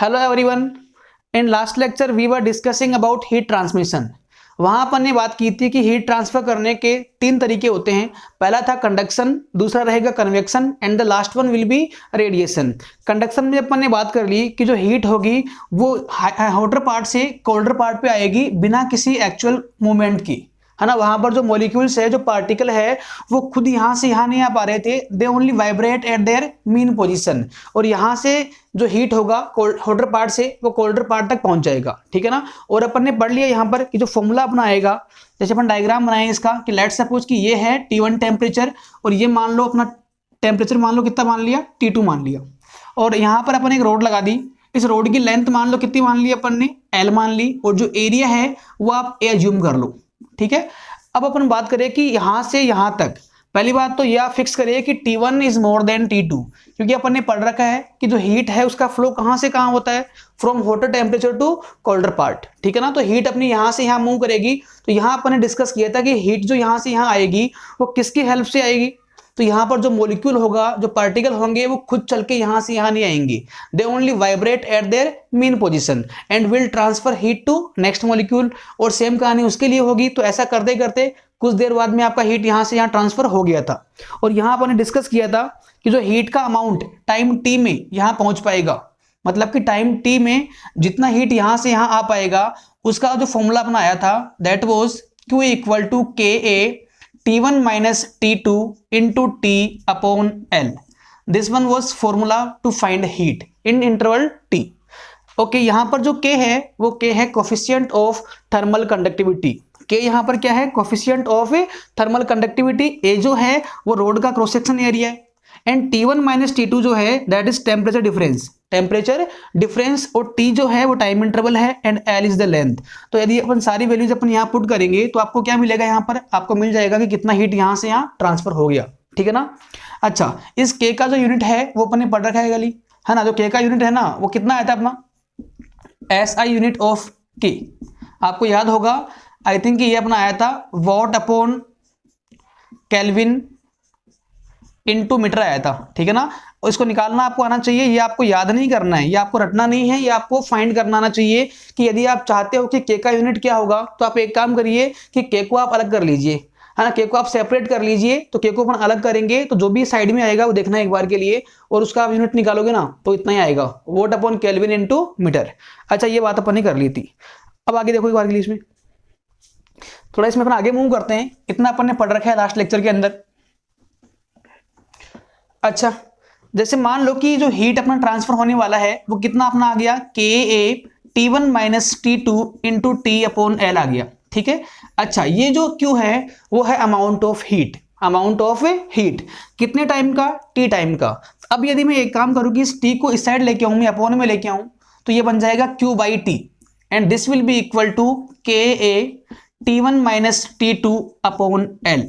Hello everyone. In last lecture we were discussing about heat transmission. वहां अपन ने बात की थी कि हीट ट्रांसफर करने के तीन तरीके होते हैं। पहला था कंडक्शन, दूसरा रहेगा convection and the last one will be radiation. Conduction में अपन ने बात कर ली कि जो हीट होगी वो हॉटर पार्ट से कोल्डर पार्ट पे आएगी बिना किसी एक्चुअल मूवमेंट की, है ना। वहां पर जो मॉलिक्यूल्स है, जो पार्टिकल है, वो खुद यहां से यहां नहीं आ पा रहे थे, दे only vibrate at their mean position. और यहां से जो हीट होगा हॉटर पार्ट से वो कोल्डर पार्ट तक पहुंच जाएगा, ठीक है ना। और अपन ने पढ़ लिया यहाँ पर कि जो फॉर्मूला अपना आएगा, जैसे अपन डायग्राम बनाएंगे इसका कि लेट्स सपोज कि ये है T1 टेम्परेचर और ये मान लो अपना टेम्परेचर मान लो कितना मान लिया, T2 मान लिया। और यहाँ पर अपन एक रोड लगा दी, इस रोड की लेंथ मान लो कितनी मान ली अपन ने, L मान ली, और जो एरिया है वो आप A अज्यूम कर लो, ठीक है। अब अपन बात करें कि यहां से यहां तक, पहली बात तो यह फिक्स करिए कि T1 is more than T2, क्योंकि अपन ने पढ़ रखा है कि जो हीट है उसका फ्लो कहां से कहां होता है, from hotter temperature to colder part, ठीक है ना। तो हीट अपनी यहां से यहां मूव करेगी। तो यहां अपन ने डिस्कस किया था कि हीट जो यहां से यहां आएगी वो किसकी हेल्प से आएगी। तो यहाँ पर जो मॉलिक्यूल होगा, जो पार्टिकल होंगे, वो खुद चल के यहाँ से यहाँ नहीं आएंगे, they only vibrate at their mean position and will transfer heat to next molecule. और सेम कहानी उसके लिए होगी। तो ऐसा करते करते कुछ देर बाद में आपका हीट यहाँ से यहाँ ट्रांसफर हो गया था। और यहाँ पर डिस्कस किया था कि जो हीट का अमाउंट टाइम टी में यहाँ पहुंच पाएगा, मतलब कि टाइम टी में जितना हीट यहाँ से यहाँ आ पाएगा, उसका जो फॉर्मूला अपना आया था that was Q equal to KA T1 minus T2 into T upon L. This one was formula to find heat in interval T. Okay, यहां पर जो K है वो K है coefficient of thermal conductivity. K यहां पर क्या है, coefficient of thermal conductivity. A जो है वो रोड का क्रॉस सेक्शन एरिया है एंड T1 माइनस T2 जो है दैट इज टेम्परेचर डिफरेंस, और T जो है वो टाइम इंटरवल है and L is the length. तो यदि अपन सारी वैल्यूज अपन यहाँ पुट करेंगे तो आपको क्या मिलेगा, यहाँ पर आपको मिल जाएगा कि कितना हीट यहाँ से यहाँ ट्रांसफर हो गया, ठीक है ना। अच्छा, इस K का जो यूनिट है वो अपन ने पढ़ रखा है गली, है ना। जो K का यूनिट है ना वो कितना आया था अपना, SI यूनिट ऑफ K। आपको याद होगा, आई थिंक ये अपना आया था watt upon kelvin into metre आया था, ठीक है ना। इसको निकालना आपको आना चाहिए, ये आपको याद नहीं करना है, ये आपको रटना नहीं है, ये आपको फाइंड करना आना चाहिए कि यदि आप चाहते हो कि K का यूनिट क्या होगा तो आप एक काम करिए कि K को आप अलग कर लीजिए, है ना। K को आप सेपरेट कर लीजिए। तो K को अपन अलग करेंगे तो जो भी साइड में आएगा वो देखना एक बार के लिए, और उसका आप यूनिट निकालोगे ना तो इतना ही आएगा, watt upon kelvin into metre. अच्छा, ये बात अपन ने कर ली थी। अब आगे देखो एक बार के लिए, इसमें थोड़ा इसमें अपन आगे मूव करते हैं। इतना अपन ने पढ़ रखा है लास्ट लेक्चर के अंदर। अच्छा, जैसे मान लो कि जो हीट अपना ट्रांसफर होने वाला है वो कितना अपना आ गया, KA T1 minus T2 into T upon L आ गया, ठीक है। अच्छा, ये जो Q है वो है अमाउंट ऑफ हीट, कितने टाइम का, T टाइम का। अब यदि मैं एक काम करूं कि इस T को इस साइड लेके आऊं, मैं अपॉन में लेके आऊं, तो ये बन जाएगा Q by T and this will be equal to KA T1 minus T2 upon L।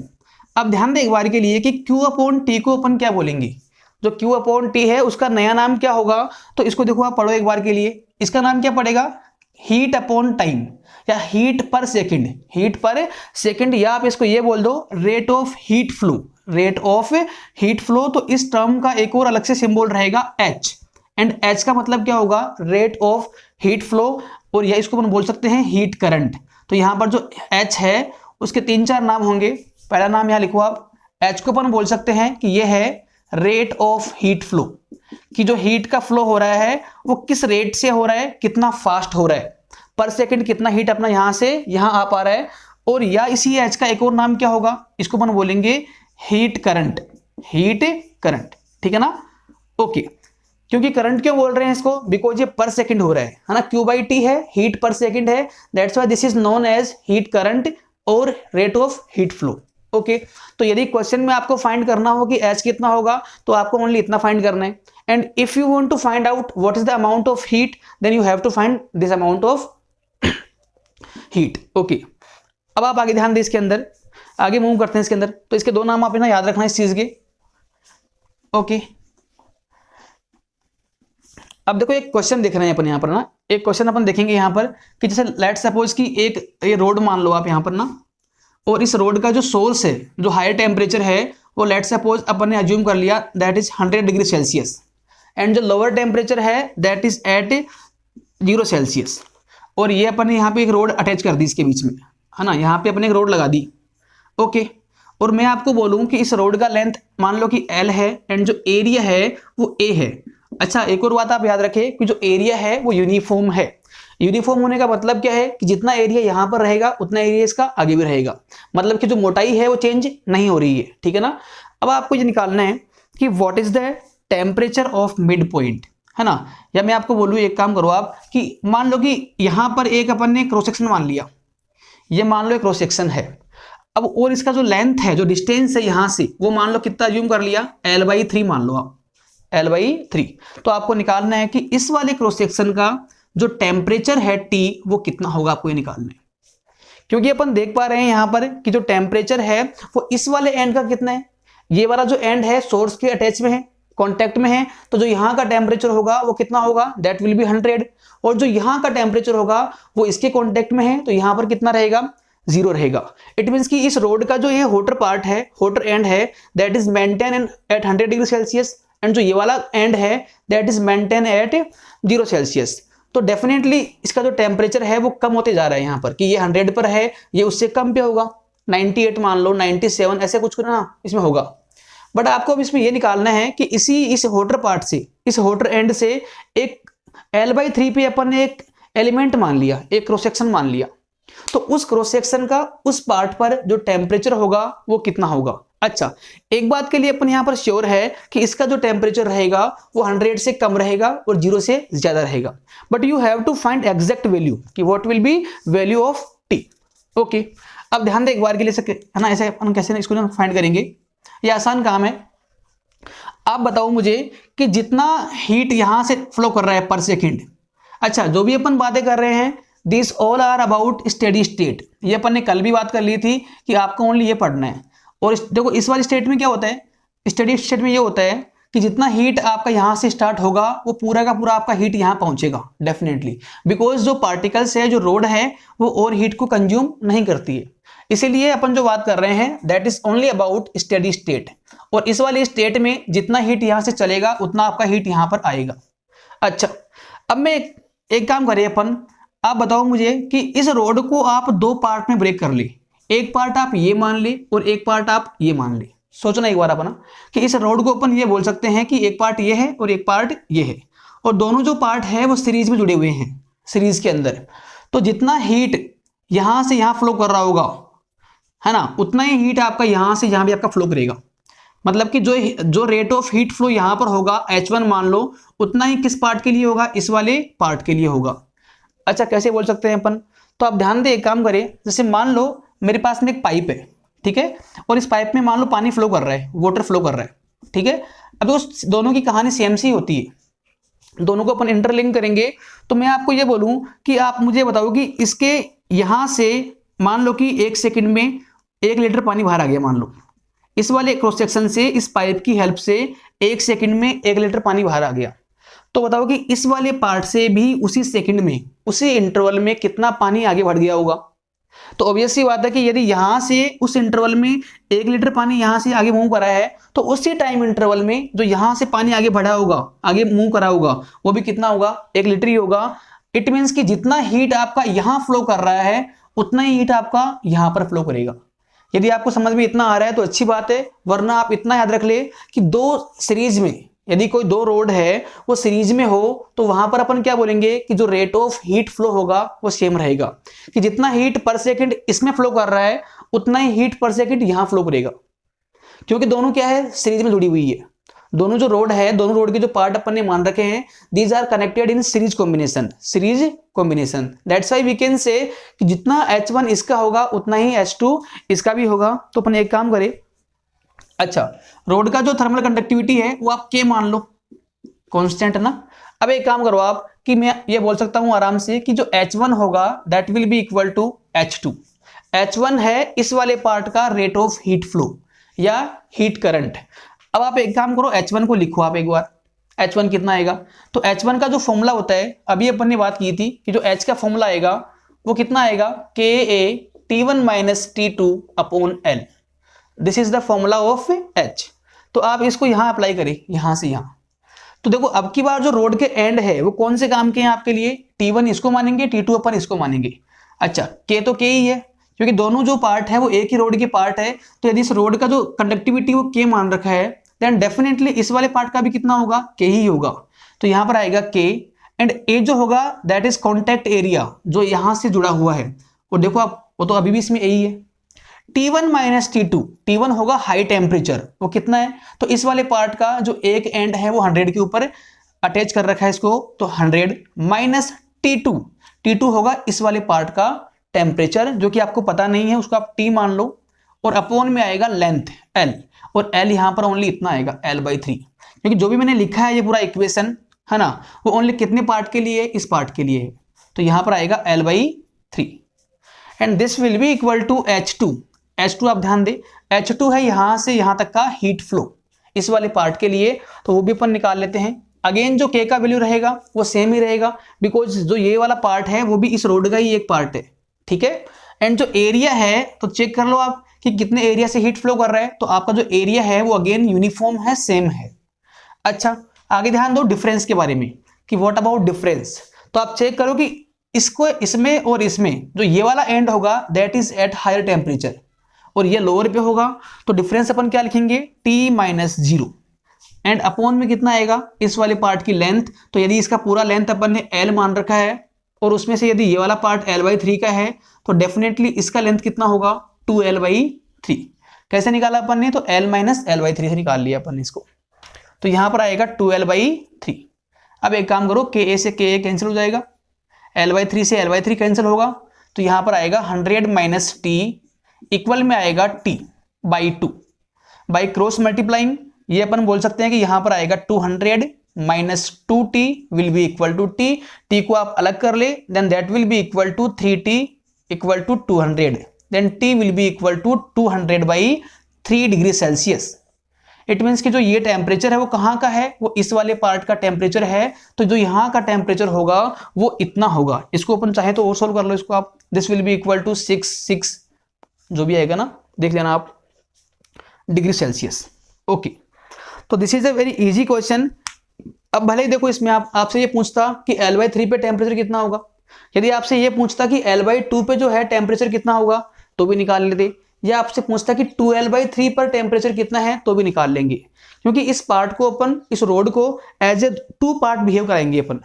अब ध्यान दें एक बार के लिए कि Q अपॉन T को अपन क्या बोलेंगे, जो Q अपॉन T है उसका नया नाम क्या होगा। तो इसको देखो, आप पढ़ो एक बार के लिए, इसका नाम क्या पड़ेगा, हीट अपॉन टाइम या हीट पर सेकंड, या आप इसको ये बोल दो रेट ऑफ हीट फ्लो। तो इस टर्म का एक और अलग से सिंबल रहेगा H, एंड H का मतलब क्या होगा, रेट ऑफ हीट फ्लो, और या इसको अपन बोल सकते हैं हीट करंट। तो यहाँ पर जो H है उसके 3-4 नाम होंगे। पहला नाम यहाँ लिखो आप, H को अपन बोल सकते हैं कि ये है रेट ऑफ हीट फ्लो, कि जो हीट का फ्लो हो रहा है वो किस रेट से हो रहा है, कितना फास्ट हो रहा है, पर सेकंड कितना हीट अपना यहां से यहां आ पा रहा है। और या इसी H का एक और नाम क्या होगा, इसको अपन बोलेंगे हीट करंट, ठीक है ना। ओके, क्योंकि करंट क्यों बोल रहे हैं इसको, बिकॉज ये पर सेकंड हो रहा है ना। Q बाई T है, हीट पर सेकंड है, that's why this is known as heat current और rate of heat flow. Okay, तो यदि क्वेश्चन में आपको फाइंड करना हो कि H कितना होगा तो आपको ओनली इतना फाइंड करना है। And if you want to find out what is the amount of heat, then you have to find this amount of heat. Okay, अब आप आगे ध्यान दें, इसके अंदर आगे मूव करते हैं इसके अंदर। तो इसके दो नाम आप ना याद रखना इस चीज के। ओके, अब देखो एक क्वेश्चन देख रहे हैं अपन यहाँ पर ना, एक क्वेश्चन अपन देखेंगे यहाँ पर कि जैसे लेट सपोज कि एक ये रोड मान लो आप यहाँ पर ना, और इस रोड का जो सोर्स है, जो हायर टेम्परेचर है, वो लेट सपोज अपन ने अज्यूम कर लिया that is 100 degree Celsius, and जो लोअर टेम्परेचर है दैट इज एट 0 सेल्सियस। और ये अपन ने यहाँ पे एक रोड अटैच कर दी इसके बीच में, है ना, यहाँ पे अपने एक रोड लगा दी। ओके, और मैं आपको बोलूँ कि इस रोड का लेंथ मान लो कि L है एंड जो एरिया है वो A है। अच्छा, एक और बात आप याद रखें कि जो एरिया है वो यूनिफॉर्म है। यूनिफॉर्म होने का मतलब क्या है कि जितना एरिया यहाँ पर रहेगा उतना एरिया इसका आगे भी रहेगा, मतलब कि जो मोटाई है वो चेंज नहीं हो रही है, ठीक है ना। अब आपको ये निकालना है कि what is the temperature of mid point, है ना। या मैं आपको बोलूँ, एक काम करो आप कि मान लो कि यहाँ पर एक अपन ने क्रॉस सेक्शन मान लिया, ये मान लो एक क्रॉस सेक्शन है। अब और इसका जो लेंथ है, जो डिस्टेंस है यहाँ से, वो मान लो कितना अज्यूम कर लिया, L/3 मान लो आप, L/3। तो आपको निकालना है कि इस वाले क्रॉस सेक्शन का जो टेम्परेचर है T वो कितना होगा, आपको ये निकालना है। क्योंकि अपन देख पा रहे हैं यहाँ पर कि जो टेम्परेचर है वो इस वाले एंड का कितना है, ये वाला जो एंड है सोर्स के अटैच में है, कॉन्टेक्ट में है, तो जो यहाँ का टेम्परेचर होगा वो कितना होगा, दैट विल बी 100। और जो यहाँ का टेम्परेचर होगा वो इसके कॉन्टेक्ट में है, तो यहाँ पर कितना रहेगा, 0 रहेगा। इट मीन्स कि इस रोड का जो ये होटर पार्ट है, होटर एंड है, that is maintain at 100 degree Celsius, and जो ये वाला एंड है that is maintain at 0 Celsius. तो डेफिनेटली इसका जो टेम्परेचर है वो कम होते जा रहा है यहाँ पर, कि ये 100 पर है, ये उससे कम पे होगा, 98 मान लो, 97 ऐसे कुछ ना इसमें होगा। बट आपको अब इसमें ये निकालना है कि इस होटर पार्ट से, इस होटर एंड से एक L/3 पे अपन ने एक एलिमेंट मान लिया, एक क्रॉस सेक्शन मान लिया, तो उस क्रॉस सेक्शन का उस पार्ट पर जो टेम्परेचर होगा वो कितना होगा। अच्छा, एक बात के लिए अपन यहाँ पर श्योर है कि इसका जो टेम्परेचर रहेगा वो 100 से कम रहेगा और 0 से ज्यादा रहेगा, but you have to find exact value कि what will be value of T। Okay, अब ध्यान दे एक बार के लिए, है ना, ऐसे अपन कैसे इसको फाइंड करेंगे, ये आसान काम है। आप बताओ मुझे कि जितना हीट यहां से फ्लो कर रहा है पर सेकेंड, अच्छा जो भी अपन बातें कर रहे हैं this all are about steady state, ये अपन ने कल भी बात कर ली थी कि आपको ओनली ये पढ़ना है। और देखो इस वाली स्टेट में क्या होता है, स्टेडी स्टेट में ये होता है कि जितना हीट आपका यहाँ से स्टार्ट होगा वो पूरा का पूरा आपका हीट यहाँ पहुंचेगा डेफिनेटली, बिकॉज जो पार्टिकल्स है, जो रोड है वो और हीट को कंज्यूम नहीं करती है। इसीलिए अपन जो बात कर रहे हैं that is only about steady state, और इस वाली स्टेट में जितना हीट यहाँ से चलेगा उतना आपका हीट यहाँ पर आएगा। अच्छा, अब मैं एक काम करें अपन, आप बताओ मुझे कि इस रोड को आप 2 पार्ट में ब्रेक कर ले, एक पार्ट आप ये मान ले और एक पार्ट आप ये मान ले। सोचना एक बार अपना कि इस रोड को अपन ये बोल सकते हैं कि एक पार्ट ये है और एक पार्ट ये है, और दोनों जो पार्ट है वो सीरीज में जुड़े हुए हैं, सीरीज के अंदर। तो जितना हीट यहां से यहां फ्लो कर रहा होगा, है ना, उतना ही हीट आपका यहां से यहां भी आपका फ्लो करेगा। मतलब कि जो रेट ऑफ हीट फ्लो यहां पर होगा H1 मान लो, उतना ही किस पार्ट के लिए होगा, इस वाले पार्ट के लिए होगा। अच्छा, कैसे बोल सकते हैं अपन, तो आप ध्यान दे, एक काम करें, जैसे मान लो मेरे पास में एक पाइप है, ठीक है, और इस पाइप में मान लो पानी फ्लो कर रहा है, वाटर फ्लो कर रहा है, ठीक है। अब तो दोनों की कहानी सेम सी होती है, दोनों को अपन इंटरलिंक करेंगे। तो मैं आपको ये बोलूं कि आप मुझे बताओ कि इसके यहां से मान लो कि 1 सेकंड में 1 लीटर पानी बाहर आ गया, मान लो इस वाले क्रॉस सेक्शन से, इस पाइप की हेल्प से 1 सेकंड में 1 लीटर पानी बाहर आ गया। तो बताओ कि इस वाले पार्ट से भी उसी सेकंड में, उसी इंटरवल में कितना पानी आगे बढ़ गया होगा। तो ऑब्वियस सी बात है कि यदि यहां से उस इंटरवल में 1 लीटर पानी यहां से आगे मूव करा है, तो उसी टाइम इंटरवल में जो यहां से पानी आगे बढ़ा होगा, आगे मूव करा होगा, वो भी कितना होगा, 1 लीटर ही होगा। इट मीन्स कि जितना हीट आपका यहां फ्लो कर रहा है उतना ही हीट आपका यहां पर फ्लो करेगा। यदि आपको समझ में इतना आ रहा है तो अच्छी बात है, वरना आप इतना याद रख ले कि 2 सीरीज में, यदि कोई 2 रोड है वो सीरीज में हो, तो वहां पर अपन क्या बोलेंगे कि जो रेट ऑफ हीट फ्लो होगा वो सेम रहेगा, कि जितना हीट पर सेकंड इसमें फ्लो कर रहा है उतना ही हीट पर सेकंड यहां फ्लो करेगा, क्योंकि दोनों क्या है, सीरीज में जुड़ी हुई है। दोनों जो रोड है, दोनों रोड के जो पार्ट अपन ने मान रखे हैं, these are connected in series combination, series combination. That's why we can say कि जितना H1 इसका होगा उतना ही H2 इसका भी होगा। तो अपन एक काम करें, अच्छा रोड का जो थर्मल कंडक्टिविटी है वो आप K मान लो, कांस्टेंट ना। अब एक काम करो आप कि मैं ये बोल सकता हूं आराम से कि जो H1 होगा that will be equal to H2। H1 है इस वाले पार्ट का रेट ऑफ हीट फ्लो या हीट करंट। अब आप एक काम करो, H1 को लिखो आप एक बार, H1 कितना आएगा। तो H1 का जो फॉर्मूला होता है, अभी अपन ने बात की थी कि जो H का फॉर्मूला आएगा वो कितना आएगा, KA T1 - T2 upon L। This is the formula of H। तो आप इसको यहां अप्लाई करें, यहां से यहां, तो देखो अब की बार जो रोड के एंड है वो कौन से काम के हैं आपके लिए, T1 इसको मानेंगे, T2 अपन इसको मानेंगे। अच्छा K तो K ही है क्योंकि दोनों जो पार्ट है वो एक ही रोड के पार्ट है, तो यदि इस रोड का जो कंडक्टिविटी वो K मान रखा है देन डेफिनेटली इस वाले पार्ट का भी कितना होगा, K ही होगा। तो यहां पर आएगा K एंड A जो होगा दैट इज कॉन्टैक्ट एरिया जो यहां से जुड़ा हुआ है, और देखो आप वो तो अभी भी इसमें यही है। T1 माइनस T2, T1 होगा हाई टेम्परेचर, वो कितना है, तो इस वाले पार्ट का जो एक एंड है वो 100 के ऊपर अटैच कर रखा है इसको, तो 100 माइनस T2, T2 होगा इस वाले पार्ट का टेम्परेचर जो कि आपको पता नहीं है उसको आप T मान लो, और अपॉन में आएगा लेंथ L, और L यहां पर ओनली इतना आएगा L/3, क्योंकि जो भी मैंने लिखा है ये पूरा इक्वेशन है ना वो ओनली कितने पार्ट के लिए, इस पार्ट के लिए है, तो यहां पर आएगा L/3 and this will be equal to H2 आप ध्यान दे, H2 है यहां से यहां तक का हीट फ्लो इस वाले पार्ट के लिए, तो वो भी अपन निकाल लेते हैं। अगेन जो K का वैल्यू रहेगा वो सेम ही रहेगा बिकॉज जो ये वाला पार्ट है वो भी इस रोड का ही एक पार्ट है, ठीक है। एंड जो एरिया है तो चेक कर लो आप कि कितने एरिया से हीट फ्लो कर रहा है, तो आपका जो एरिया है वो अगेन यूनिफॉर्म है, सेम है। अच्छा आगे ध्यान दो डिफरेंस के बारे में कि व्हाट अबाउट डिफरेंस, तो आप चेक करो कि इसको इसमें और इसमें जो ये वाला एंड होगा that is at higher temperature और ये लोअर पे होगा, तो डिफरेंस अपन क्या लिखेंगे T-0 एंड अपॉन में कितना आएगा इस वाले पार्ट की लेंथ, तो यदि इसका पूरा लेंथ अपन ने L मान रखा है और उसमें से यदि ये वाला पार्ट L/3 का है तो डेफिनेटली इसका लेंथ कितना होगा 2L/3। कैसे निकाला अपन ने, तो L माइनस L/3 से निकाल लिया अपन इसको, तो यहां पर आएगा 2L/3। अब एक काम करो KA से KA कैंसिल हो जाएगा, L/3 से L/3 कैंसिल होगा, तो यहां पर आएगा 100 माइनस T इक्वल में आएगा T/2 बाई क्रॉस मल्टीप्लाइंग, ये अपन बोल सकते हैं कि यहां पर आएगा 200 minus 2T will be equal to T, T को आप अलग कर ले then that will be equal to 3T equal to 200, then T will be equal to 200/3 degree Celsius. It means कि जो ये टेम्परेचर है वो कहाँ का है, वो इस वाले पार्ट का टेम्परेचर है, तो जो यहाँ का टेम्परेचर होगा वो इतना होगा। इसको अपन चाहे तो और सोल्व कर लो इसको आप, this will be equal to 6 जो भी आएगा ना देख लेना आप डिग्री सेल्सियस। ओके तो this is a very easy question. अब भले ही देखो इसमें आपसे ये पूछता कि L/3 पे टेम्परेचर कितना होगा, यदि आपसे ये पूछता कि L/2 पे जो है टेम्परेचर कितना होगा तो भी निकाल लेते, या आपसे पूछता कि 2L/3 पर टेम्परेचर कितना है तो भी निकाल लेंगे, क्योंकि इस पार्ट को अपन इस रोड को एज ए 2 पार्ट बिहेव कराएंगे, अपन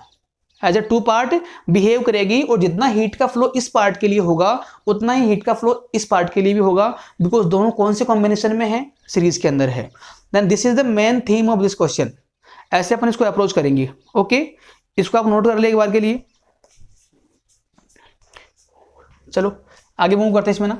एज ए 2 पार्ट बिहेव करेगी और जितना हीट का फ्लो इस पार्ट के लिए होगा उतना ही हीट का फ्लो इस पार्ट के लिए भी होगा, बिकॉज दोनों कौन से कॉम्बिनेशन में है, सीरीज के अंदर है। Then this is the main theme of this question, ऐसे अपन इसको अप्रोच करेंगे। ओके इसको आप नोट कर ले एक बार के लिए। चलो आगे मूव करते हैं इसमें ना,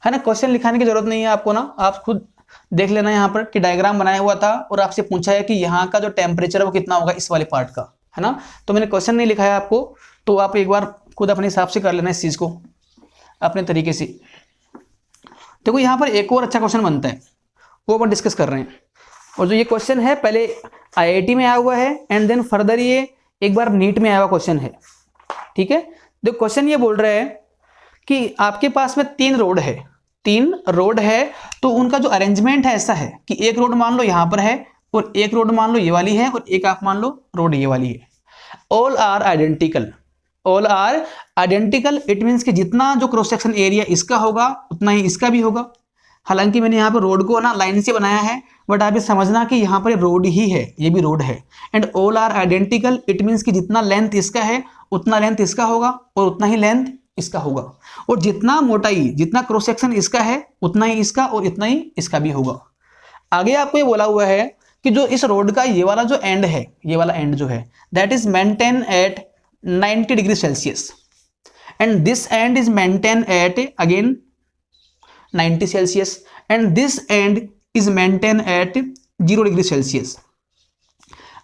है ना, क्वेश्चन लिखाने की जरूरत नहीं है आपको ना, आप खुद देख लेना यहाँ पर कि डायग्राम बनाया हुआ था और आपसे पूछा है कि यहाँ का जो टेम्परेचर है वो कितना होगा इस वाले पार्ट का, है ना। तो मैंने क्वेश्चन नहीं लिखा है आपको, तो आप एक बार खुद अपने हिसाब से कर लेना इस चीज को अपने तरीके से। देखो यहाँ पर एक और अच्छा क्वेश्चन बनता है वो अपन डिस्कस कर रहे हैं, और जो ये क्वेश्चन है पहले IIT में आया हुआ है एंड देन फर्दर ये एक बार नीट में आया हुआ क्वेश्चन है, ठीक है। देखो क्वेश्चन ये बोल रहे हैं कि आपके पास में 3 रोड है तो उनका जो अरेंजमेंट है ऐसा है कि एक रोड मान लो यहाँ पर है और एक रोड मान लो ये वाली है और एक आप मान लो रोड ये वाली है। All are identical, it means कि जितना जो क्रॉस सेक्शन एरिया इसका होगा उतना ही इसका भी होगा। हालांकि मैंने यहाँ पर रोड को ना लाइन से बनाया है, बट आप ये समझना कि यहाँ पर रोड ही है, ये भी रोड है। And all are identical, it means कि जितना लेंथ इसका है उतना लेंथ इसका होगा और उतना ही लेंथ इसका होगा, और जितना मोटाई जितना क्रॉस सेक्शन इसका है उतना ही इसका और इतना ही इसका भी होगा। आगे आपको ये बोला हुआ है कि जो इस रोड का ये वाला जो एंड है, ये वाला एंड जो है that is maintain at 90 degree Celsius and this and is maintain at again 90 Celsius and this and is maintain at 0 degree Celsius.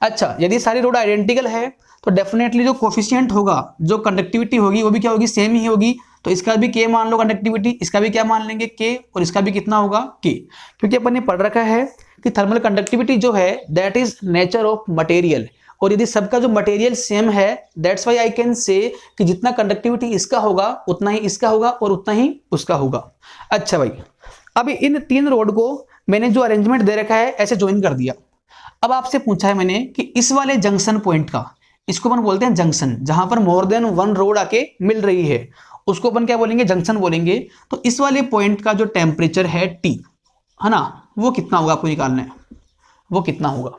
अच्छा यदि सारी रोड आइडेंटिकल है तो डेफिनेटली जो कोफिशिएंट होगा, जो कंडक्टिविटी होगी वो भी क्या होगी, सेम ही होगी। तो इसका भी K मान लो कंडक्टिविटी, इसका भी क्या मान लेंगे K, और इसका भी कितना होगा K, क्योंकि अपन ने पढ़ रखा है कि थर्मल कंडक्टिविटी जो है that is nature of material, और यदि सबका जो मटेरियल सेम है that's why I can say कि जितना कंडक्टिविटी इसका होगा उतना ही इसका होगा और उतना ही उसका होगा। अच्छा भाई अब इन 3 रोड को मैंने जो अरेंजमेंट दे रखा है ऐसे ज्वाइन कर दिया। अब आपसे पूछा है मैंने कि इस वाले जंक्शन पॉइंट का, इसको अपन बोलते हैं जंक्शन, जहां पर मोर देन वन रोड आके मिल रही है उसको अपन क्या बोलेंगे, जंक्शन बोलेंगे। तो इस वाले पॉइंट का जो टेम्परेचर है T, है ना, वो कितना होगा आपको निकालना है, वो कितना होगा।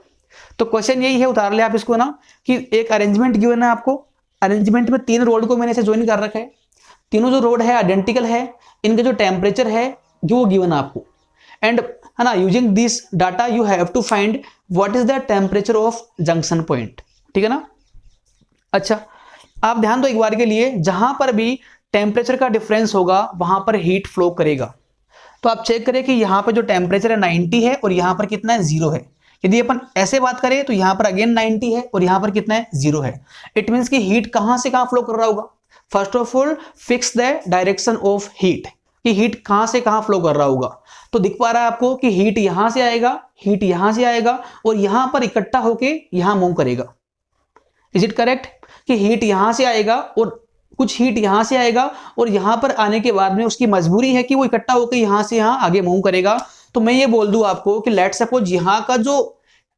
तो क्वेश्चन यही है, उतार ले आप इसको ना, कि एक अरेंजमेंट गिवन है आपको, अरेंजमेंट में 3 रोड को मैंने ऐसे ज्वाइन कर रखा है, तीनों जो रोड है आइडेंटिकल है, इनके जो टेम्परेचर है वो गिवन है आपको, एंड है ना, using this data you have to find what is the temperature of junction point, ठीक है ना। अच्छा, आप ध्यान दो एक बार के लिए, जहां पर भी टेम्परेचर का डिफरेंस होगा वहां पर हीट फ्लो करेगा। तो आप चेक करें कि यहाँ पर जो टेम्परेचर है 90 है और यहाँ पर कितना है, 0 है। यदि अपन ऐसे बात करें तो यहाँ पर अगेन 90 है और यहाँ पर कितना है, 0 है। इट मीन्स कि हीट कहाँ से कहाँ फ्लो कर रहा होगा। First of all fix the direction of heat, कि हीट कहाँ से कहाँ फ्लो कर रहा होगा। तो दिख पा रहा है आपको कि हीट यहाँ से आएगा, हीट यहाँ से आएगा और यहाँ पर इकट्ठा होके यहाँ मूव करेगा। इज इट करेक्ट कि हीट यहाँ से आएगा और कुछ हीट यहाँ से आएगा और यहाँ पर आने के बाद में उसकी मजबूरी है कि वो इकट्ठा होकर यहाँ से यहाँ आगे मूव करेगा। तो मैं ये बोल दूं आपको कि लेट सपोज यहाँ का जो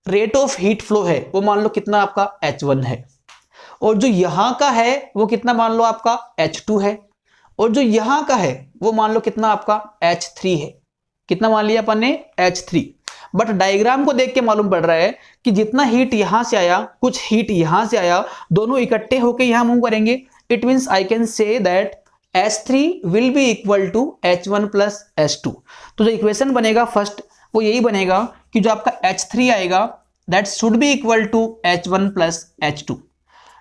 रेट ऑफ हीट फ्लो है वो मान लो कितना आपका H1 है, और जो यहाँ का है वो कितना मान लो आपका H2 है, और जो यहाँ का है वो मान लो कितना आपका H3 है। कितना मान लिया अपन ने, H3। बट डायग्राम को देख के मालूम पड़ रहा है कि जितना हीट यहां से आया, कुछ हीट यहां से आया, दोनों इकट्ठे होकर यहां मूव करेंगे। It means I can say that H3 will be equal to H1 plus H2। तो जो इक्वेशन बनेगा फर्स्ट वो यही बनेगा कि जो आपका H3 आएगा that should be equal to H1 plus H2।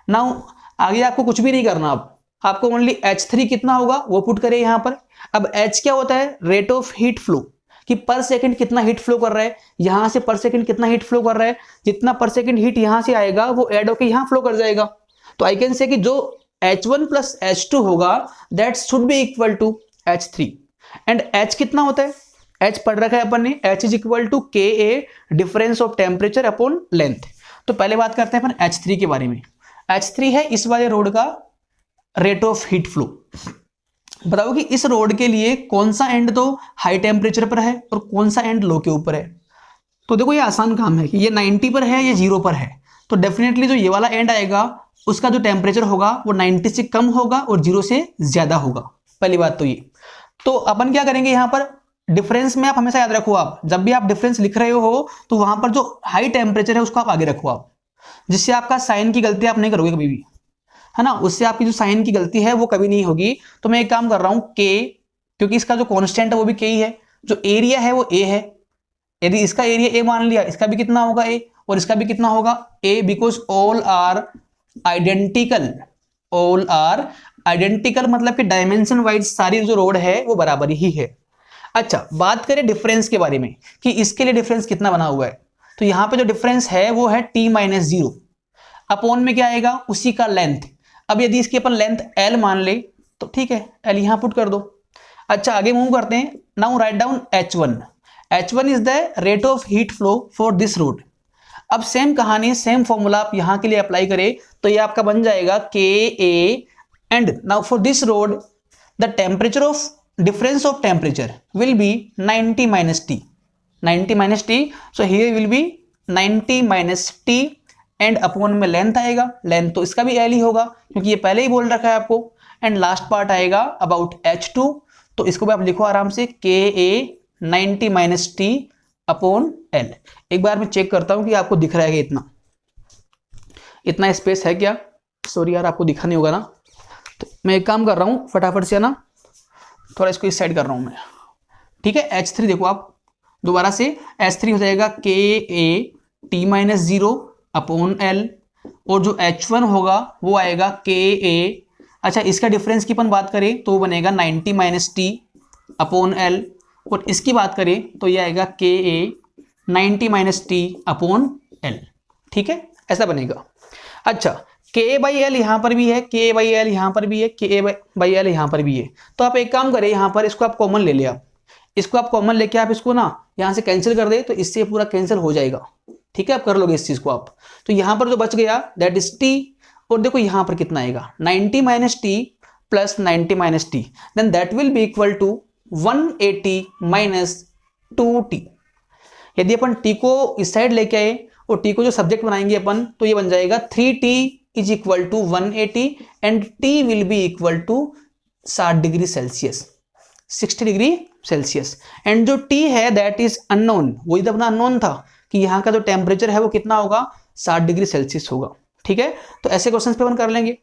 Now आगे आपको कुछ भी नहीं करना, अब आपको ओनली H3 कितना होगा वो पुट करें यहां पर। अब H क्या होता है, रेट ऑफ हीट फ्लो, कि पर सेकंड कितना हीट फ्लो कर रहा है, यहां से पर सेकंड कितना हीट फ्लो कर रहा है, जितना पर सेकंड हीट यहां से आएगा वो ऐड होकर यहां फ्लो कर जाएगा। तो आई कैन से कि जो H1 प्लस H2 होगा that should be equal to H3। And H कितना होता है, H पढ़ रखा है अपन ने, H is equal to KA difference of temperature upon length. तो पहले बात करते हैं अपन H3 के बारे में। H3 है इस वाले रोड का रेट ऑफ हीट फ्लो। बताओ कि इस रोड के लिए कौन सा एंड तो हाई टेम्परेचर पर है और कौन सा एंड लो के ऊपर है। तो देखो ये आसान काम है कि ये 90 पर है, ये 0 पर है, तो डेफिनेटली जो ये वाला एंड आएगा उसका जो टेम्परेचर होगा वो 90 से कम होगा और 0 से ज्यादा होगा। पहली बात तो ये। तो अपन क्या करेंगे यहाँ पर, डिफरेंस में आप हमेशा याद रखो, आप जब भी आप डिफरेंस लिख रहे हो तो वहां पर जो हाई टेम्परेचर है उसको आप आगे रखो आप, जिससे आपका साइन की गलती आप नहीं करोगे कभी भी, है ना, उससे आपकी जो साइन की गलती है वो कभी नहीं होगी। तो मैं एक काम कर रहा हूं K, क्योंकि इसका जो कांस्टेंट है वो भी K ही है, जो एरिया है वो A है, यदि इसका एरिया A मान लिया, इसका भी कितना होगा A और इसका भी कितना होगा A, because all are identical. All are identical मतलब कि डायमेंशन वाइज सारी जो रोड है वो बराबर ही है। अच्छा, बात करें डिफरेंस के बारे में कि इसके लिए डिफरेंस कितना बना हुआ है, तो यहाँ पे जो डिफरेंस है वो है T-0 अपॉन में क्या आएगा, उसी का लेंथ। अब यदि इसकी अपन लेंथ L मान ले तो ठीक है, L यहां पुट कर दो। अच्छा, आगे मूव करते हैं। Now write down H1। H1 is the rate of heat flow for this road. अब सेम कहानी, सेम फॉर्मूला आप यहां के लिए अप्लाई करें तो ये आपका बन जाएगा KA, and now for this road the temperature of difference of temperature will be 90 minus T। 90 minus T, so here will be 90 minus T and upon में लेंथ आएगा, लेंथ तो इसका भी L ही होगा क्योंकि ये पहले ही बोल रखा है आपको। एंड लास्ट पार्ट आएगा अबाउट H2, तो इसको भी आप लिखो आराम से KA 90 minus T upon L। एक बार मैं चेक करता हूं कि आपको दिख रहा है कि इतना स्पेस है क्या। सॉरी यार, आपको दिखा नहीं होगा ना, तो मैं एक काम कर रहा हूं फटाफट से ना, थोड़ा इसको इस साइड कर रहा हूं मैं, ठीक है। H3 देखो आप दोबारा से, H3 हो जाएगा KA T-0 अपॉन L, और जो H1 होगा वो आएगा KA। अच्छा, इसका डिफरेंस की अपन बात करें तो वो बनेगा 90 minus T अपॉन L, और इसकी बात करें तो ये आएगा KA 90 minus T upon L, ठीक है, ऐसा बनेगा। अच्छा, KA/L यहाँ पर भी है, KA/L यहाँ पर भी है, KA/L यहाँ पर भी है। तो आप एक काम करें, यहाँ पर इसको आप कॉमन ले लिया, इसको आप कॉमन लेके आप इसको ना यहाँ से कैंसिल कर दे तो इससे पूरा कैंसिल हो जाएगा, ठीक है। आप कर लोगे इस चीज को आप, तो यहां पर जो बच गया दैट इज T, और देखो यहां पर कितना आएगा 90 minus T plus 90 minus T, then that will be equal to 180 minus 2T। यदि अपन T को इस साइड लेके आए और टी को जो सब्जेक्ट बनाएंगे अपन तो ये बन जाएगा 3t is equal to 180 and T will be equal to 60 degree Celsius, 60 degree Celsius. And जो टी है दैट इज अननोन, वही तो अपना अननोन था कि यहाँ का जो टेम्परेचर है वो कितना होगा, 60 डिग्री सेल्सियस होगा। ठीक है, तो ऐसे क्वेश्चन पे अपन कर लेंगे।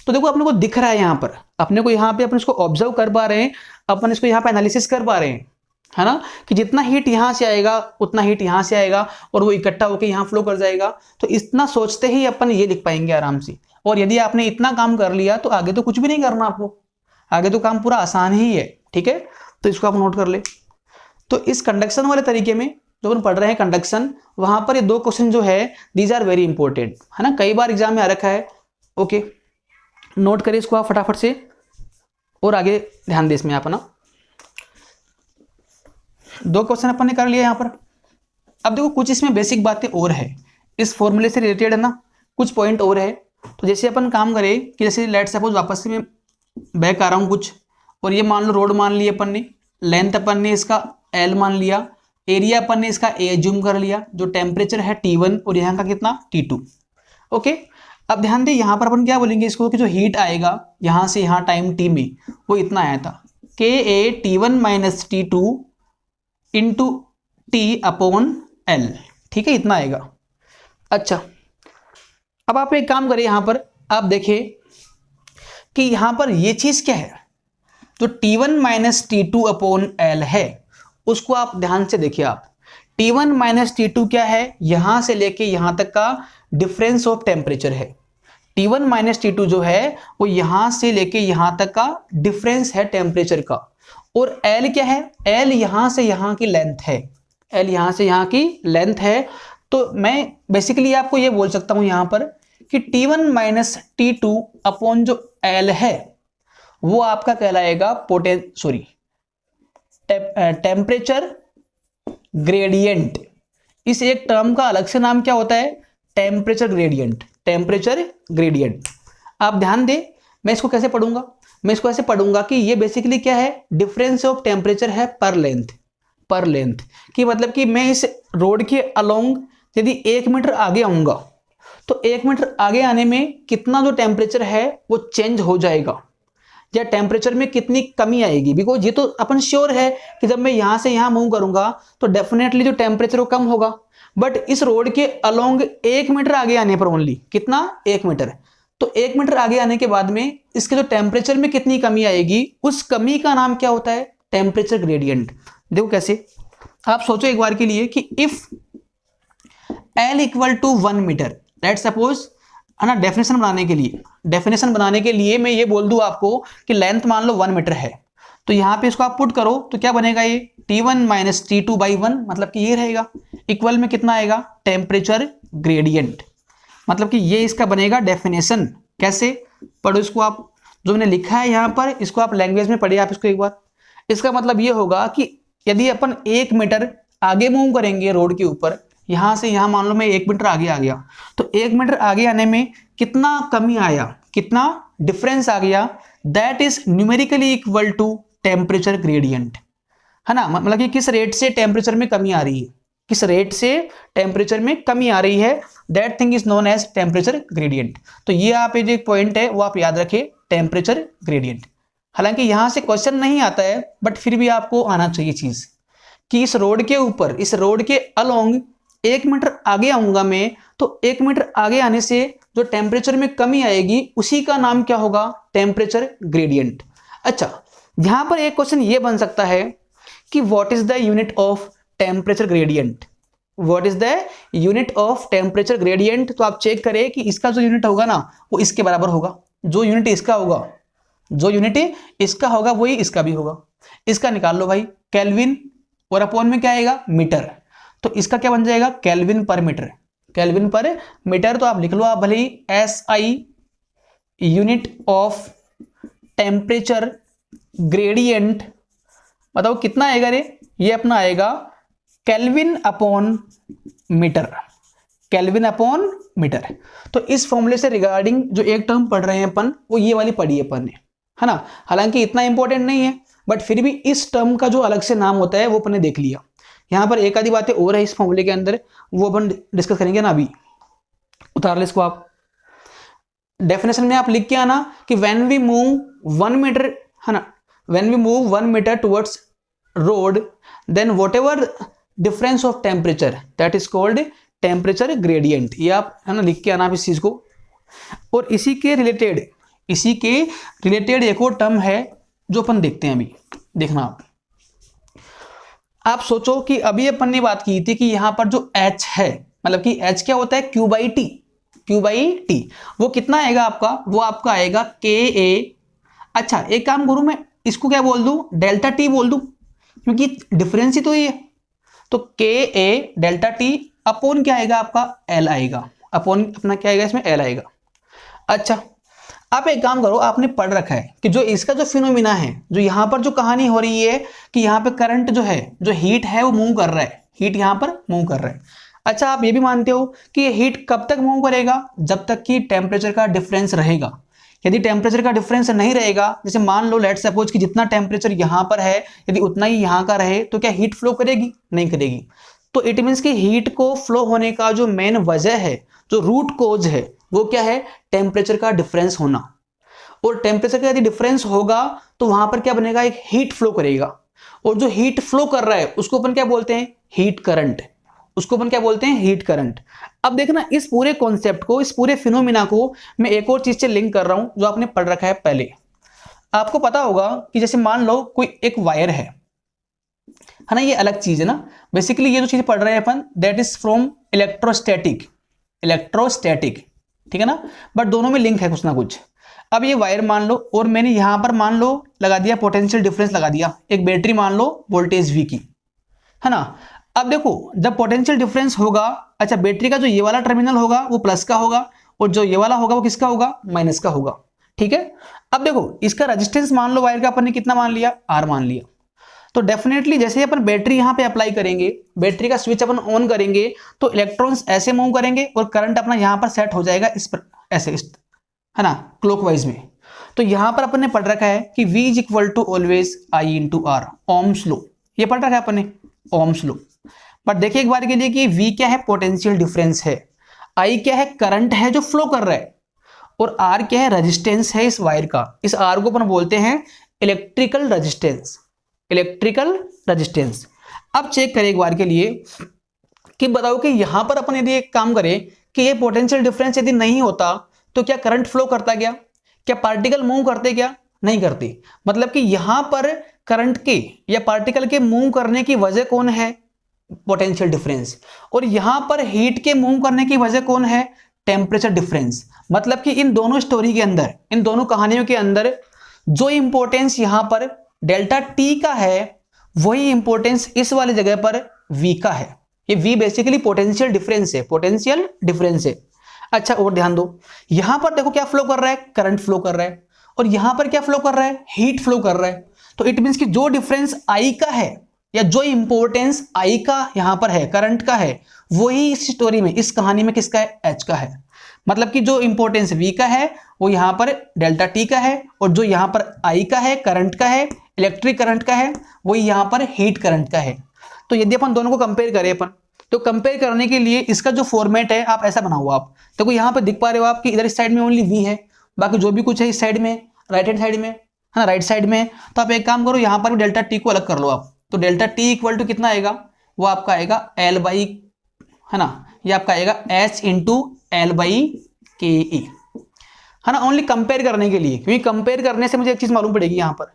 तो देखो अपने को दिख रहा है यहाँ पर, अपने को यहाँ पे अपन इसको ऑब्जर्व कर पा रहे हैं, अपन इसको यहाँ पे एनालिसिस कर पा रहे हैं, है ना, कि जितना हीट यहाँ से आएगा उतना हीट यहाँ से आएगा और वो इकट्ठा होकर यहाँ फ्लो कर जाएगा। तो इतना सोचते ही अपन ये लिख पाएंगे आराम से। और यदि आपने इतना काम कर लिया तो आगे तो कुछ भी नहीं करना आपको, आगे तो काम पूरा आसान ही है। ठीक है, तो इसको आप नोट कर ले। तो इस कंडक्शन वाले तरीके में जो अपन पढ़ रहे हैं कंडक्शन, वहां पर ये दो क्वेश्चन जो है दीज आर वेरी इंपॉर्टेंट, है ना, कई बार एग्जाम में आ रखा है। ओके, नोट करिए इसको आप फटाफट से और आगे ध्यान दे इसमें आप ना। दो क्वेश्चन अपन ने कर लिया यहाँ पर। अब देखो कुछ इसमें बेसिक बातें और है, इस फॉर्मूले से रिलेटेड है ना, कुछ पॉइंट और है। तो जैसे अपन काम करें कि जैसे लेट सपोज वापस से मैं बैक आ रहा हूँ कुछ, और ये मान लो रोड मान ली अपन ने, लेंथ अपन ने इसका एल मान लिया, एरिया अपन ने इसका ए जूम कर लिया, जो टेम्परेचर है T1 और यहाँ का कितना T2। ओके, अब ध्यान दे यहाँ पर अपन क्या बोलेंगे इसको कि जो हीट आएगा यहाँ से यहाँ टाइम t में वो इतना आया था, KA T1 minus T2 into T upon L। ठीक है, इतना आएगा। अच्छा, अब आप एक काम करें, यहाँ पर आप देखें कि यहाँ पर ये चीज क्या है, जो T1 minus T2 upon L है उसको आप ध्यान से देखिए। आप T1 माइनस T2 क्या है, यहां से लेके यहां तक का डिफरेंस ऑफ टेम्परेचर है। T1 माइनस T2 जो है वो यहां से लेके यहां तक का डिफरेंस है टेम्परेचर का। और L क्या है, L यहां से यहां की लेंथ है, L यहां से यहां की लेंथ है। तो मैं बेसिकली आपको ये बोल सकता हूं यहां पर कि T1 माइनस T2 अपॉन जो L है वो आपका कहलाएगा टेम्परेचर ग्रेडियंट। इस एक टर्म का अलग से नाम क्या होता है, टेम्परेचर ग्रेडियंट, टेम्परेचर ग्रेडियंट। आप ध्यान दें, मैं इसको कैसे पढ़ूंगा, मैं इसको ऐसे पढ़ूंगा कि ये बेसिकली क्या है, डिफरेंस ऑफ टेम्परेचर है पर लेंथ, पर लेंथ की मतलब कि मैं इस रोड के अलोंग यदि 1 मीटर आगे आऊंगा तो 1 मीटर आगे आने में कितना जो टेम्परेचर है वो चेंज हो जाएगा, या टेम्परेचर में कितनी कमी आएगी। बिकॉज ये तो अपन श्योर है कि जब मैं यहां से यहां मूव करूंगा तो डेफिनेटली जो टेम्परेचर वो कम होगा। बट इस रोड के अलोंग 1 मीटर आगे आने पर ओनली कितना, 1 मीटर, तो 1 मीटर आगे आने के बाद में इसके जो टेम्परेचर में कितनी कमी आएगी, उस कमी का नाम क्या होता है, टेम्परेचर ग्रेडियंट। देखो कैसे, आप सोचो एक बार के लिए कि if L equal to 1 metre, let's suppose, है ना, डेफिनेशन बनाने के लिए मैं ये बोल दूं आपको कि लेंथ मान लो 1 मीटर है, तो यहाँ पे इसको आप पुट करो तो क्या बनेगा, ये T1 माइनस T2 बाई 1, मतलब कि ये रहेगा इक्वल में कितना आएगा, टेम्परेचर ग्रेडियंट। मतलब कि ये इसका बनेगा डेफिनेशन। कैसे पढ़ो इसको आप, जो मैंने लिखा है यहाँ पर इसको आप लैंग्वेज में पढ़िए आप इसको एक बार। इसका मतलब ये होगा कि यदि अपन 1 मीटर आगे मूव करेंगे रोड के ऊपर, यहां से यहां मान लो मैं 1 मीटर आगे आ गया, तो 1 मीटर आगे आने में कितना कमी आया, कितना डिफरेंस आ गया, that is numerically equal to temperature gradient, है ना। मतलब कि किस रेट से टेम्परेचर में कमी आ रही है, किस रेट से टेम्परेचर में कमी आ रही है, that thing is known as temperature gradient. तो ये आप जो एक पॉइंट है वो आप याद रखें, टेम्परेचर ग्रेडियंट। हालांकि यहां से क्वेश्चन नहीं आता है बट फिर भी आपको आना चाहिए चीज कि इस रोड के ऊपर, इस रोड के अलोंग 1 मीटर आगे आऊंगा मैं, तो 1 मीटर आगे आने से जो टेम्परेचर में कमी आएगी उसी का नाम क्या होगा, टेम्परेचर ग्रेडियंट। अच्छा, यहां पर एक क्वेश्चन ये बन सकता है कि what is the unit of temperature gradient, what is the unit of temperature gradient. तो आप चेक करें कि इसका जो यूनिट होगा ना वो इसके बराबर होगा, जो यूनिट इसका होगा, जो यूनिट इसका होगा वही इसका भी होगा। इसका निकाल लो भाई, केल्विन और अपॉन में क्या आएगा, मीटर, तो इसका क्या बन जाएगा, केल्विन पर मीटर, केल्विन पर मीटर। तो आप लिख लो आप भले ही SI unit of temperature gradient, बताओ कितना आएगा रे, ये अपना आएगा Kelvin upon metre, Kelvin upon metre. तो इस फॉर्मूले से रिगार्डिंग जो एक टर्म पढ़ रहे हैं अपन वो ये वाली पढ़ी है अपन ने, है ना। हालांकि इतना इंपॉर्टेंट नहीं है बट फिर भी इस टर्म का जो अलग से नाम होता है वो अपन ने देख लिया यहाँ पर एक आधी बातें और है इस फॉर्मूले के अंदर, वो अपन डिस्कस करेंगे ना अभी। उतार ले इसको आप। डेफिनेशन में आप लिख के आना कि व्हेन वी मूव 1 मीटर, है ना, when we move 1 metre towards road then whatever difference of temperature that is called temperature gradient. ये आप, है ना, लिख के आना आप इस चीज को। और इसी के रिलेटेड एक और टर्म है जो अपन देखते हैं अभी, देखना आप सोचो कि अभी अपन ने बात की थी कि यहां पर जो H है, मतलब कि H क्या होता है, Q बाई टी, वो कितना आएगा आपका, वो आपका आएगा KA। अच्छा एक काम करूं, मैं इसको क्या बोल दूं, डेल्टा टी बोल दूं, क्योंकि डिफरेंस ही तो ये है। तो KA डेल्टा टी अपॉन क्या आएगा आपका, L आएगा, अपॉन अपना क्या आएगा इसमें, L आएगा। अच्छा आप एक काम करो, आपने पढ़ रखा है कि जो इसका जो फिनोमिना है, जो यहाँ पर जो कहानी हो रही है कि यहाँ पे करंट जो है, जो हीट है वो मूव कर रहा है, हीट यहाँ पर मूव कर रहा है। अच्छा आप ये भी मानते हो कि ये हीट कब तक मूव करेगा, जब तक कि टेम्परेचर का डिफरेंस रहेगा। यदि टेम्परेचर का डिफरेंस नहीं रहेगा, जैसे मान लो लेट्स सपोज कि जितना टेम्परेचर यहाँ पर है यदि उतना ही यहाँ का रहे, तो क्या हीट फ्लो करेगी, नहीं करेगी। तो इट मीन्स कि हीट को फ्लो होने का जो मेन वजह है, जो रूट कोज है, वो क्या है, टेम्परेचर का डिफरेंस होना। और टेम्परेचर का यदि डिफरेंस होगा तो वहां पर क्या बनेगा, एक हीट फ्लो करेगा। और जो हीट फ्लो कर रहा है उसको अपन क्या बोलते हैं, हीट करंट, उसको अपन क्या बोलते हैं, हीट करंट। अब देखना इस पूरे कॉन्सेप्ट को, इस पूरे फिनोमिना को मैं एक और चीज से लिंक कर रहा हूं जो आपने पढ़ रखा है पहले। आपको पता होगा कि जैसे मान लो कोई एक वायर है ना, ये अलग चीज है ना, बेसिकली ये जो चीज पढ़ रहे हैं अपन दैट इज फ्रॉम इलेक्ट्रोस्टैटिक, ठीक है ना, बट दोनों में लिंक है कुछ ना कुछ। अब ये वायर मान लो और मैंने यहां पर मान लो लगा दिया पोटेंशियल डिफरेंस लगा दिया, एक बैटरी मान लो वोल्टेज V की, है ना। अब देखो जब पोटेंशियल डिफरेंस होगा, अच्छा बैटरी का जो ये वाला टर्मिनल होगा वो प्लस का होगा और जो ये वाला होगा वो किसका होगा, माइनस का होगा, ठीक है। अब देखो इसका रेजिस्टेंस मान लो वायर का अपन ने कितना मान लिया, R मान लिया। तो डेफिनेटली जैसे अपन बैटरी यहां पे अप्लाई करेंगे, बैटरी का स्विच अपन ऑन करेंगे तो इलेक्ट्रॉन्स ऐसे मूव करेंगे और करंट अपना यहां पर सेट हो जाएगा इस पर, ऐसे है ना, क्लॉकवाइज में। तो यहां पर अपन ने पढ़ रखा है कि V is equal to always I into R, Ohm's law, ये पढ़ रखा है अपन ने, ओम्स लॉ। बट देखिए एक बार के लिए कि V क्या है, पोटेंशियल डिफरेंस है, I क्या है, करंट है जो फ्लो कर रहा है, और R क्या है, रेजिस्टेंस है इस वायर का। इस R को अपन बोलते हैं इलेक्ट्रिकल रेजिस्टेंस, अब चेक करें एक बार के लिए कि बताओ कि यहां पर अपन यदि एक काम करें कि ये पोटेंशियल डिफरेंस यदि नहीं होता तो क्या करंट फ्लो करता, क्या पार्टिकल मूव करते, क्या नहीं करते। मतलब कि यहां पर करंट के या पार्टिकल के मूव करने की वजह कौन है, पोटेंशियल डिफरेंस, और यहां पर हीट के मूव करने की वजह कौन है, टेम्परेचर डिफरेंस। मतलब कि इन दोनों स्टोरी के अंदर, इन दोनों कहानियों के अंदर जो इंपॉर्टेंस यहां पर डेल्टा टी का है वही इंपॉर्टेंस इस वाली जगह पर V का है। ये V बेसिकली पोटेंशियल डिफरेंस है, अच्छा और ध्यान दो यहां पर देखो क्या फ्लो कर रहा है, करंट फ्लो कर रहा है, और यहां पर क्या फ्लो कर रहा है, हीट फ्लो कर रहा है। तो इट मींस कि जो डिफरेंस I का है या जो इंपॉर्टेंस I का यहां पर है, करंट का है, वही इस स्टोरी में, इस कहानी में किसका है, H का है। मतलब कि जो इंपॉर्टेंस V का है वो यहां पर डेल्टा टी का है, और जो यहां पर I का है, करंट का है, इलेक्ट्रिक करंट का है, वही यहां पर हीट करंट का है। तो यदि अपन दोनों को कंपेयर करें अपन, तो कंपेयर करने के लिए इसका जो फॉर्मेट है आप ऐसा बनाओ। आप देखो यहाँ पे दिख पा रहे हो आप कि इधर इस साइड में ओनली V है, बाकी जो भी कुछ है इस साइड में, राइट हैंड साइड में, है ना, राइट साइड में। तो आप एक काम करो यहाँ पर भी डेल्टा टी को अलग कर लो आप। तो डेल्टा टी इक्वल टू कितना आएगा, वो आपका आएगा L बाई, है ना, ये आपका आएगा H इंटू L बाई के ई, है ना, ओनली कंपेयर करने के लिए, क्योंकि कंपेयर करने से मुझे एक चीज मालूम पड़ेगी यहाँ पर,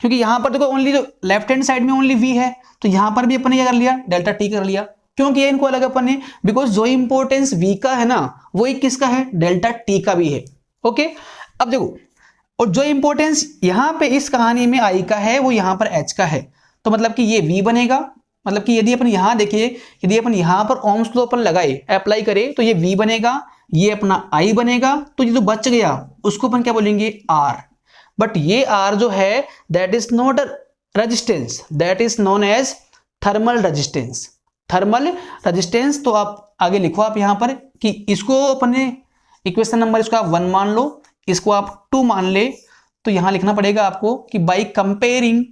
क्योंकि यहाँ पर देखो ओनली जो लेफ्ट हैंड साइड में ओनली V है, तो यहाँ पर भी अपन ने क्या कर लिया, डेल्टा टी कर लिया। क्यों किया इनको अलग अपन ने, बिकॉज जो इंपॉर्टेंस V का है ना वही किसका है, डेल्टा टी का भी है। ओके अब देखो, और जो इंपॉर्टेंस यहाँ पे इस कहानी में I का है वो यहाँ पर H का है, तो मतलब कि ये V बनेगा। मतलब कि यदि अपन यहाँ देखिए, यदि अपन यहाँ पर ओम्स लॉ अपन लगाए, अप्लाई करें, तो ये V बनेगा, ये अपना I बनेगा, तो ये जो बच गया उसको अपन क्या बोलेंगे, R। बट ये R जो है that is not resistance, that is known as thermal resistance, तो आप आगे लिखो आप यहाँ पर कि इसको अपने इक्वेशन नंबर इसको आप 1 मान लो, इसको आप 2 मान ले। तो यहां लिखना पड़ेगा आपको कि by comparing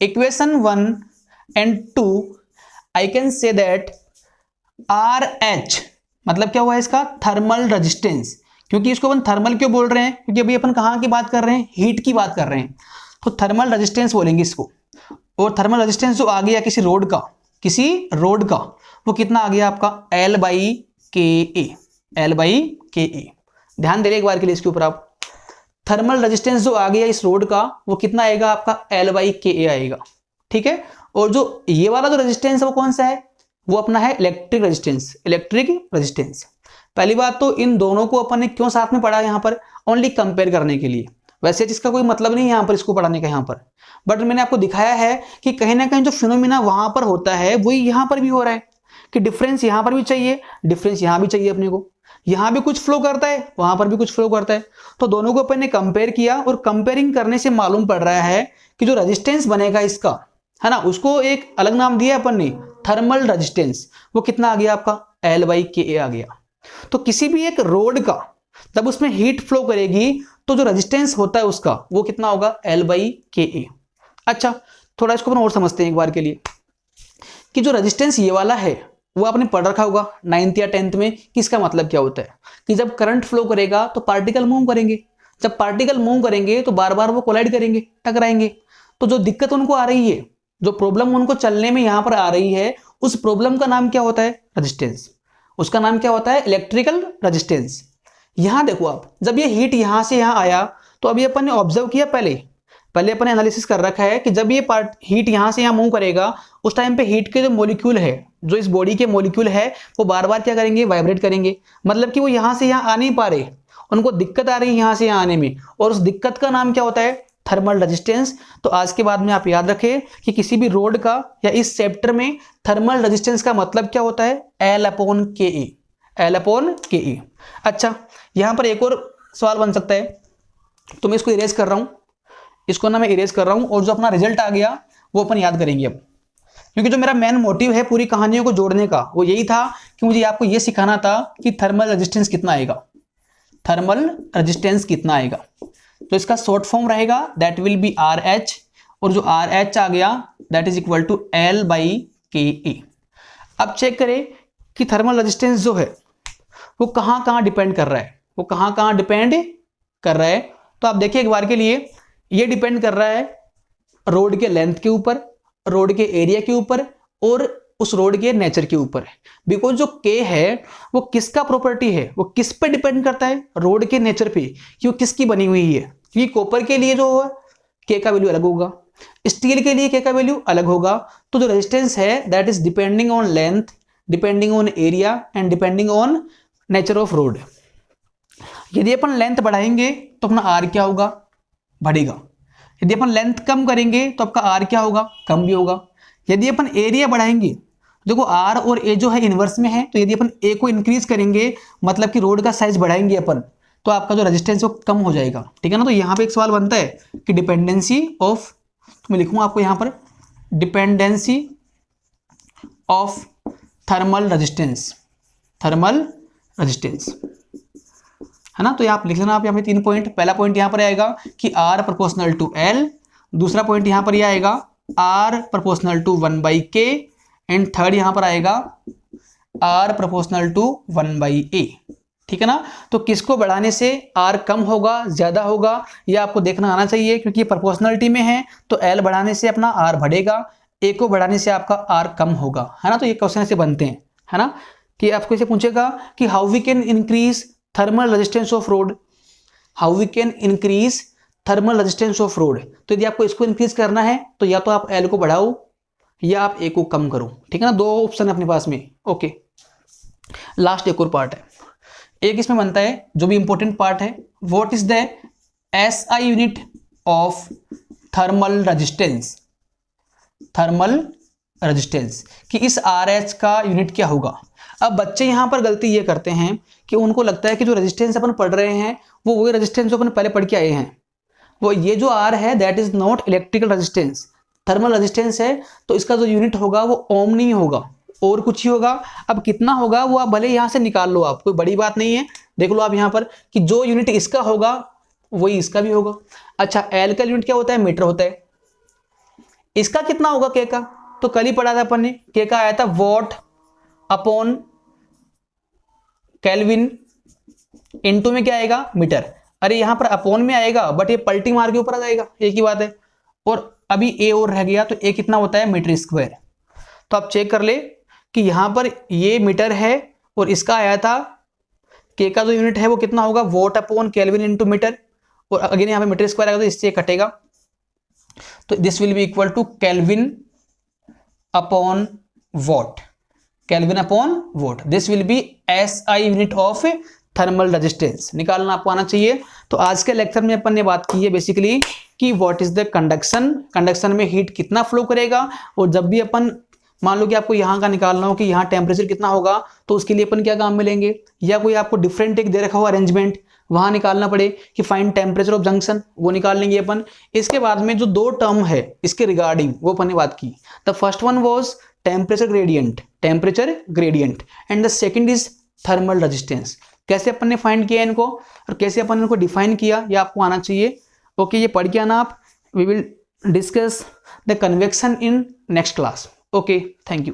equation 1 and 2 I can say that R H मतलब क्या हुआ इसका, थर्मल रेजिस्टेंस। क्योंकि इसको अपन थर्मल क्यों बोल रहे हैं, क्योंकि अभी अपन कहाँ की बात कर रहे हैं, हीट की बात कर रहे हैं, तो थर्मल रेजिस्टेंस बोलेंगे इसको। और थर्मल रेजिस्टेंस जो आ गया किसी रोड का, वो कितना आ गया आपका, L बाई के ए। ध्यान दे रहे एक बार के लिए इसके ऊपर आप, थर्मल रेजिस्टेंस जो आ गया इस रोड का वो कितना आएगा आपका, L बाई के ए आएगा, ठीक है। और जो ये वाला जो रेजिस्टेंस है वो कौन सा है, वो अपना है इलेक्ट्रिक रेजिस्टेंस। पहली बात तो इन दोनों को अपन ने क्यों साथ में पढ़ा यहाँ पर, ओनली कंपेयर करने के लिए। वैसे इसका कोई मतलब नहीं है यहाँ पर इसको पढ़ाने का यहाँ पर, बट मैंने आपको दिखाया है कि कहीं ना कहीं जो फिनोमिना वहां पर होता है वही यहाँ पर भी हो रहा है, कि डिफरेंस यहाँ पर भी चाहिए, डिफरेंस यहाँ भी चाहिए अपने को, यहाँ भी कुछ फ्लो करता है, वहां पर भी कुछ फ्लो करता है। तो दोनों को अपन ने कंपेयर किया, और कंपेयरिंग करने से मालूम पड़ रहा है कि जो रेजिस्टेंस बनेगा इसका, है ना, उसको एक अलग नाम दिया अपन ने, थर्मल रेजिस्टेंस। वो कितना आ गया आपका, L बाई के ए आ गया। तो किसी भी एक रोड का जब उसमें हीट फ्लो करेगी तो जो रेजिस्टेंस होता है उसका वो कितना होगा, L बाई के ए। अच्छा, थोड़ा इसको अपन और समझते हैं एक बार के लिए, कि जो रेजिस्टेंस ये वाला है वो आपने पढ़ रखा होगा 9th या 10th में, कि इसका मतलब क्या होता है, कि जब करंट फ्लो करेगा तो पार्टिकल मूव करेंगे, जब पार्टिकल मूव करेंगे तो बार बार वो कोलाइड करेंगे, टकराएंगे। तो जो दिक्कत उनको आ रही है, जो प्रॉब्लम उनको चलने में यहां पर आ रही है, उस प्रॉब्लम का नाम क्या होता है, रेजिस्टेंस। उसका नाम क्या होता है, इलेक्ट्रिकल रेजिस्टेंस। यहां देखो आप, जब ये हीट यहां से यहां आया तो अभी अपन ने ऑब्जर्व किया, पहले अपन ने एनालिसिस कर रखा है कि जब ये हीट यहां से यहां मूव करेगा उस टाइम पे हीट के जो मॉलिक्यूल है, जो इस बॉडी के मॉलिक्यूल है, वो बार बार क्या करेंगे, वाइब्रेट करेंगे। मतलब कि वो यहां से यहां आ नहीं पा रहे, उनको दिक्कत आ रही है यहां से यहां आने में, और उस दिक्कत का नाम क्या होता है, थर्मल रेजिस्टेंस। तो आज के बाद में आप याद रखें कि किसी भी रोड का या इस चैप्टर में थर्मल रेजिस्टेंस का मतलब क्या होता है, L अपॉन के ए। अच्छा, यहां पर एक और सवाल बन सकता है, तो मैं इसको इरेज कर रहा हूं, इसको ना मैं इरेज कर रहा हूं, और जो अपना रिजल्ट आ गया वो अपन याद करेंगे अब। क्योंकि जो मेरा मेन मोटिव है पूरी कहानियों को जोड़ने का वो यही था कि मुझे आपको ये सिखाना था कि थर्मल रेजिस्टेंस कितना आएगा, तो इसका शॉर्ट फॉर्म रहेगा that will be R H, और जो आर एच आ गया that is equal to L by K A. अब चेक करें कि थर्मल रेजिस्टेंस जो है वो कहाँ डिपेंड कर रहा है, तो आप देखिए एक बार के लिए, ये डिपेंड कर रहा है रोड के लेंथ के ऊपर, रोड के एरिया के ऊपर, और उस रोड के नेचर के ऊपर। बिकॉज जो K है वो किसका प्रॉपर्टी है, वो किस पे डिपेंड करता है, रोड के नेचर पे, कि वो किसकी बनी हुई है। क्योंकि कॉपर के लिए जो है K का वैल्यू अलग होगा, स्टील के लिए K का वैल्यू अलग होगा। तो जो रेजिस्टेंस है that is depending on length, depending on area and depending on nature of road. यदि अपन लेंथ बढ़ाएंगे तो अपना R क्या होगा, बढ़ेगा। यदि अपन लेंथ कम करेंगे तो आपका R क्या होगा, कम भी होगा। यदि अपन एरिया बढ़ाएंगे, देखो R और A जो है इनवर्स में है, तो यदि अपन A को इंक्रीज करेंगे मतलब कि रोड का साइज बढ़ाएंगे अपन, तो आपका जो रेजिस्टेंस वो कम हो जाएगा, ठीक है ना। तो यहाँ पे एक सवाल बनता है कि डिपेंडेंसी ऑफ, तो मैं लिखूंगा आपको यहाँ पर डिपेंडेंसी ऑफ थर्मल रेजिस्टेंस, है ना। तो आप लिख लेना, आप यहाँ पे 3 पॉइंट। पहला पॉइंट यहाँ पर आएगा कि R प्रोपोर्शनल टू L, दूसरा पॉइंट यहाँ पर यह आएगा R प्रोपोर्शनल टू 1 बाई के, एंड थर्ड यहाँ पर आएगा R प्रोपोर्शनल टू 1 बाई ए, ठीक है ना। तो किसको बढ़ाने से R कम होगा, ज्यादा होगा, यह आपको देखना आना चाहिए, क्योंकि प्रोपोर्शनलिटी में है तो L बढ़ाने से अपना R बढ़ेगा, A को बढ़ाने से आपका R कम होगा, है ना। तो ये क्वेश्चन ऐसे बनते हैं, है ना, कि आपको इसे पूछेगा कि how we can increase thermal resistance of road, तो यदि आपको इसको इंक्रीज करना है तो या तो आप L को बढ़ाओ या आप A को कम करो, ठीक है ना। 2 ऑप्शन है अपने पास में। ओके, लास्ट एक और पार्ट है, एक इसमें बनता है जो भी इंपॉर्टेंट पार्ट है, what is the SI unit of thermal resistance, कि इस RH का यूनिट क्या होगा। अब बच्चे यहां पर गलती ये करते हैं कि उनको लगता है कि जो रेजिस्टेंस अपन पढ़ रहे हैं वो वही रेजिस्टेंस जो अपन पहले पढ़ के आए हैं, वो ये जो R है that is not electrical resistance, thermal resistance है। तो इसका जो यूनिट होगा वो ओम नहीं होगा, और कुछ ही होगा। अब कितना होगा वो आप भले यहां से निकाल लो, आप कोई बड़ी बात नहीं है, देख लो आप यहां पर कि जो यूनिट इसका होगा वही इसका भी होगा। अच्छा, L का यूनिट क्या होता है, मीटर होता है, इसका कितना होगा के का, तो कल ही पढ़ा था अपन ने, के का आया था वॉट अपॉन केल्विन, इनटू में क्या आएगा मीटर। अरे यहां पर अपॉन में आएगा बट ये पलटी मार के ऊपर आ जाएगा, एक ही बात है। और अभी ए और रह गया, तो ए कितना होता है मीटर स्क्वायर। तो आप चेक कर ले कि यहां पर ये मीटर है और इसका आया था के का जो यूनिट है वो कितना होगा watt upon kelvin into metre, और अगेन यहाँ पे मीटर स्क्वायर आएगा तो इससे कटेगा, तो this will be equal to Kelvin upon watt, Kelvin upon watt, this will be SI unit of thermal resistance, निकालना आपको आना चाहिए। तो आज के लेक्चर में अपन ने बात की है बेसिकली कि what is the conduction, conduction में हीट कितना फ्लो करेगा, और जब भी अपन मान लो कि आपको यहाँ का निकालना हो कि यहाँ टेम्परेचर कितना होगा, तो उसके लिए अपन क्या काम में लेंगे, या कोई आपको डिफरेंट एक दे रखा हो अरेंजमेंट, वहां निकालना पड़े कि फाइंड टेम्परेचर ऑफ जंक्शन, वो निकाल लेंगे अपन। इसके बाद में जो दो टर्म है इसके रिगार्डिंग वो अपन ने बात की, the first one was temperature gradient, temperature gradient, and the second is thermal resistance. कैसे अपन ने फाइंड किया इनको और कैसे अपन इनको डिफाइन किया, ये आपको आना चाहिए। ओके, ये पढ़ के आना आप। We will discuss the convection in next class. Okay, thank you.